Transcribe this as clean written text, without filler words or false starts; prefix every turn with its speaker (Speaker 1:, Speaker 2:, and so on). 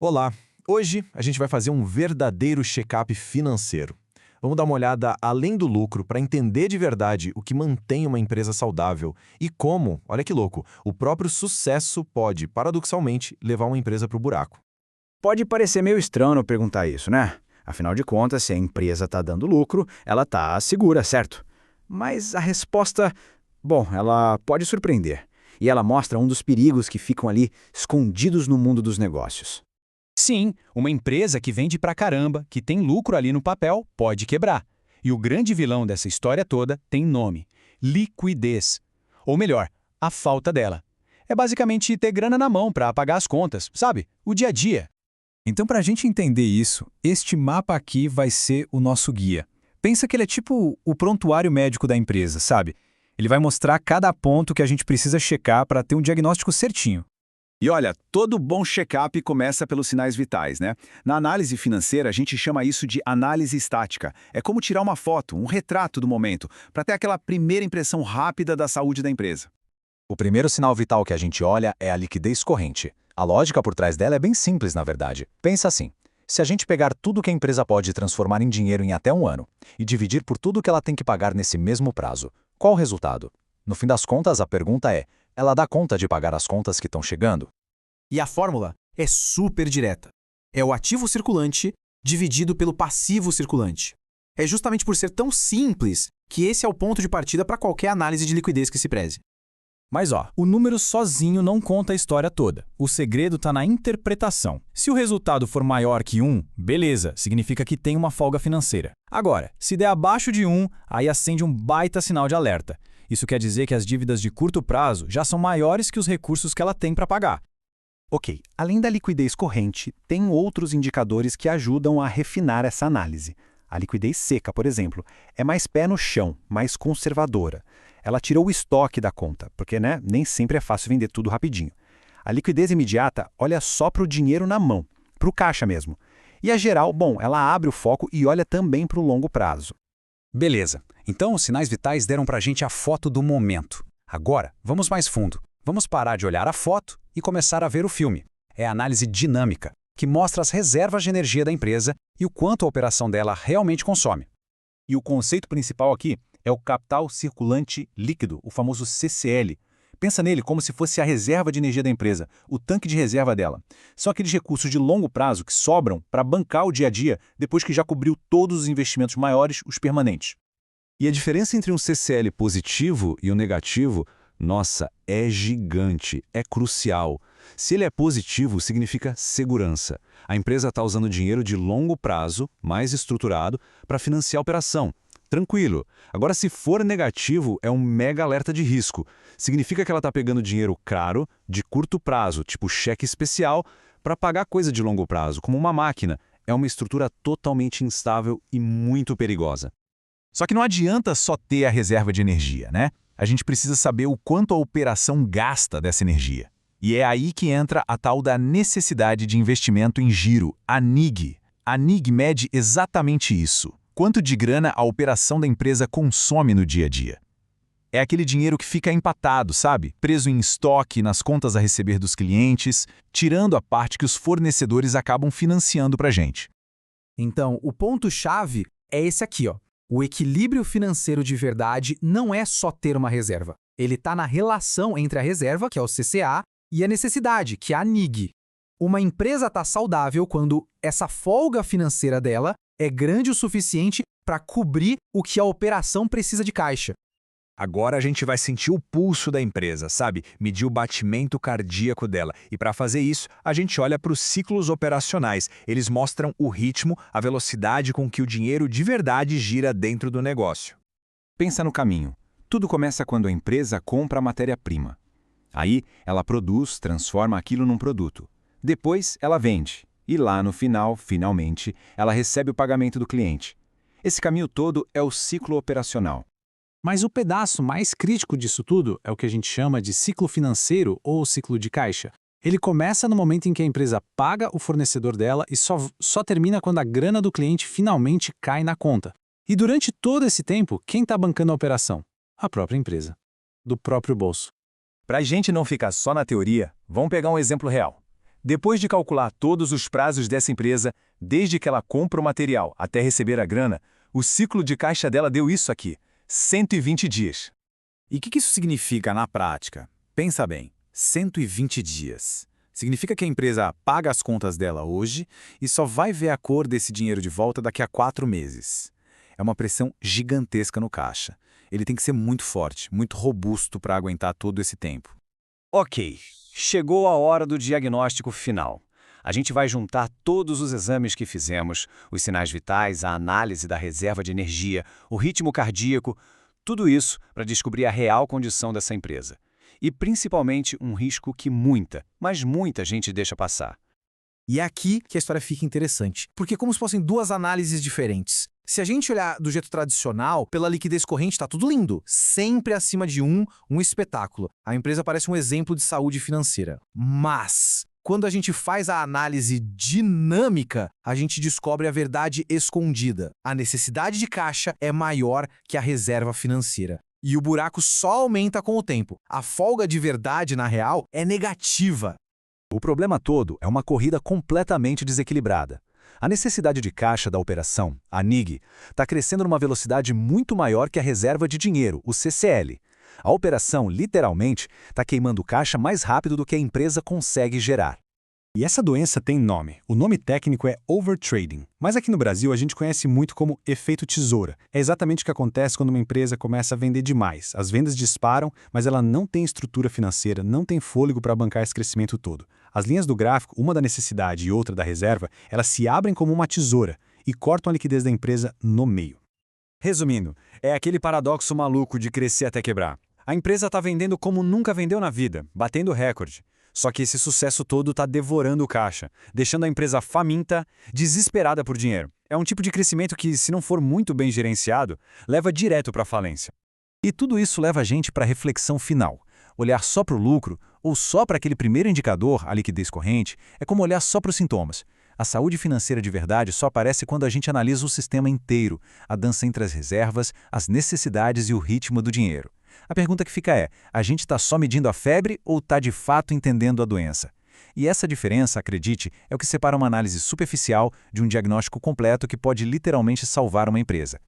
Speaker 1: Olá! Hoje a gente vai fazer um verdadeiro check-up financeiro. Vamos dar uma olhada além do lucro para entender de verdade o que mantém uma empresa saudável e como, olha que louco, o próprio sucesso pode, paradoxalmente, levar uma empresa para o buraco.
Speaker 2: Pode parecer meio estranho perguntar isso, né? Afinal de contas, se a empresa está dando lucro, ela está segura, certo? Mas a resposta, bom, ela pode surpreender. E ela mostra um dos perigos que ficam ali escondidos no mundo dos negócios.
Speaker 3: Sim, uma empresa que vende pra caramba, que tem lucro ali no papel, pode quebrar. E o grande vilão dessa história toda tem nome: liquidez. Ou melhor, a falta dela. É basicamente ter grana na mão para pagar as contas, sabe? O dia a dia.
Speaker 4: Então, para a gente entender isso, este mapa aqui vai ser o nosso guia. Pensa que ele é tipo o prontuário médico da empresa, sabe? Ele vai mostrar cada ponto que a gente precisa checar para ter um diagnóstico certinho.
Speaker 5: E olha, todo bom check-up começa pelos sinais vitais, né? Na análise financeira, a gente chama isso de análise estática. É como tirar uma foto, um retrato do momento, para ter aquela primeira impressão rápida da saúde da empresa.
Speaker 6: O primeiro sinal vital que a gente olha é a liquidez corrente. A lógica por trás dela é bem simples, na verdade. Pensa assim: se a gente pegar tudo que a empresa pode transformar em dinheiro em até um ano e dividir por tudo que ela tem que pagar nesse mesmo prazo, qual o resultado? No fim das contas, a pergunta é: ela dá conta de pagar as contas que estão chegando?
Speaker 7: E a fórmula é super direta. É o ativo circulante dividido pelo passivo circulante. É justamente por ser tão simples que esse é o ponto de partida para qualquer análise de liquidez que se preze.
Speaker 4: Mas o número sozinho não conta a história toda. O segredo está na interpretação. Se o resultado for maior que 1, beleza, significa que tem uma folga financeira. Agora, se der abaixo de 1, aí acende um baita sinal de alerta. Isso quer dizer que as dívidas de curto prazo já são maiores que os recursos que ela tem para pagar.
Speaker 2: Ok, além da liquidez corrente, tem outros indicadores que ajudam a refinar essa análise. A liquidez seca, por exemplo, é mais pé no chão, mais conservadora. Ela tirou o estoque da conta, porque nem sempre é fácil vender tudo rapidinho. A liquidez imediata olha só para o dinheiro na mão, para o caixa mesmo. E a geral, bom, ela abre o foco e olha também para o longo prazo.
Speaker 3: Beleza, então os sinais vitais deram pra gente a foto do momento. Agora, vamos mais fundo. Vamos parar de olhar a foto e começar a ver o filme. É a análise dinâmica, que mostra as reservas de energia da empresa e o quanto a operação dela realmente consome.
Speaker 8: E o conceito principal aqui é o capital circulante líquido, o famoso CCL. Pensa nele como se fosse a reserva de energia da empresa, o tanque de reserva dela. São aqueles recursos de longo prazo que sobram para bancar o dia a dia depois que já cobriu todos os investimentos maiores, os permanentes.
Speaker 5: E a diferença entre um CCL positivo e um negativo, nossa, é gigante, é crucial. Se ele é positivo, significa segurança. A empresa está usando dinheiro de longo prazo, mais estruturado, para financiar a operação. Tranquilo. Agora, se for negativo, é um mega alerta de risco. Significa que ela está pegando dinheiro caro, de curto prazo, tipo cheque especial, para pagar coisa de longo prazo, como uma máquina. É uma estrutura totalmente instável e muito perigosa.
Speaker 8: Só que não adianta só ter a reserva de energia, né? A gente precisa saber o quanto a operação gasta dessa energia. E é aí que entra a tal da necessidade de investimento em giro, a NIG. A NIG mede exatamente isso. Quanto de grana a operação da empresa consome no dia a dia. É aquele dinheiro que fica empatado, sabe? Preso em estoque, nas contas a receber dos clientes, tirando a parte que os fornecedores acabam financiando para a gente.
Speaker 7: Então, o ponto-chave é esse aqui, ó. O equilíbrio financeiro de verdade não é só ter uma reserva. Ele está na relação entre a reserva, que é o CCA, e a necessidade, que é a NIG. Uma empresa está saudável quando essa folga financeira dela é grande o suficiente para cobrir o que a operação precisa de caixa.
Speaker 8: Agora a gente vai sentir o pulso da empresa, sabe? Medir o batimento cardíaco dela. E para fazer isso, a gente olha para os ciclos operacionais. Eles mostram o ritmo, a velocidade com que o dinheiro de verdade gira dentro do negócio.
Speaker 5: Pensa no caminho. Tudo começa quando a empresa compra a matéria-prima. Aí, ela produz, transforma aquilo num produto. Depois, ela vende. E lá no final, finalmente, ela recebe o pagamento do cliente. Esse caminho todo é o ciclo operacional.
Speaker 3: Mas o pedaço mais crítico disso tudo é o que a gente chama de ciclo financeiro ou ciclo de caixa. Ele começa no momento em que a empresa paga o fornecedor dela e só termina quando a grana do cliente finalmente cai na conta. E durante todo esse tempo, quem está bancando a operação? A própria empresa. Do próprio bolso.
Speaker 8: Para a gente não ficar só na teoria, vamos pegar um exemplo real. Depois de calcular todos os prazos dessa empresa, desde que ela compra o material até receber a grana, o ciclo de caixa dela deu isso aqui, 120 dias.
Speaker 4: E o que isso significa na prática? Pensa bem, 120 dias. Significa que a empresa paga as contas dela hoje e só vai ver a cor desse dinheiro de volta daqui a 4 meses. É uma pressão gigantesca no caixa. Ele tem que ser muito forte, muito robusto para aguentar todo esse tempo.
Speaker 6: Ok, chegou a hora do diagnóstico final. A gente vai juntar todos os exames que fizemos, os sinais vitais, a análise da reserva de energia, o ritmo cardíaco, tudo isso para descobrir a real condição dessa empresa. E principalmente um risco que muita, mas muita gente deixa passar.
Speaker 7: E é aqui que a história fica interessante, porque como se fossem duas análises diferentes. Se a gente olhar do jeito tradicional, pela liquidez corrente está tudo lindo, sempre acima de um espetáculo. A empresa parece um exemplo de saúde financeira. Mas, quando a gente faz a análise dinâmica, a gente descobre a verdade escondida. A necessidade de caixa é maior que a reserva financeira. E o buraco só aumenta com o tempo. A folga de verdade, na real, é negativa.
Speaker 6: O problema todo é uma corrida completamente desequilibrada. A necessidade de caixa da operação, a NIG, está crescendo numa velocidade muito maior que a reserva de dinheiro, o CCL. A operação, literalmente, está queimando caixa mais rápido do que a empresa consegue gerar.
Speaker 2: E essa doença tem nome. O nome técnico é overtrading. Mas aqui no Brasil a gente conhece muito como efeito tesoura. É exatamente o que acontece quando uma empresa começa a vender demais. As vendas disparam, mas ela não tem estrutura financeira, não tem fôlego para bancar esse crescimento todo. As linhas do gráfico, uma da necessidade e outra da reserva, elas se abrem como uma tesoura e cortam a liquidez da empresa no meio.
Speaker 8: Resumindo, é aquele paradoxo maluco de crescer até quebrar. A empresa está vendendo como nunca vendeu na vida, batendo recorde. Só que esse sucesso todo está devorando o caixa, deixando a empresa faminta, desesperada por dinheiro. É um tipo de crescimento que, se não for muito bem gerenciado, leva direto para a falência.
Speaker 6: E tudo isso leva a gente para a reflexão final. Olhar só para o lucro ou só para aquele primeiro indicador, a liquidez corrente, é como olhar só para os sintomas. A saúde financeira de verdade só aparece quando a gente analisa o sistema inteiro, a dança entre as reservas, as necessidades e o ritmo do dinheiro. A pergunta que fica é, a gente está só medindo a febre ou está de fato entendendo a doença? E essa diferença, acredite, é o que separa uma análise superficial de um diagnóstico completo que pode literalmente salvar uma empresa.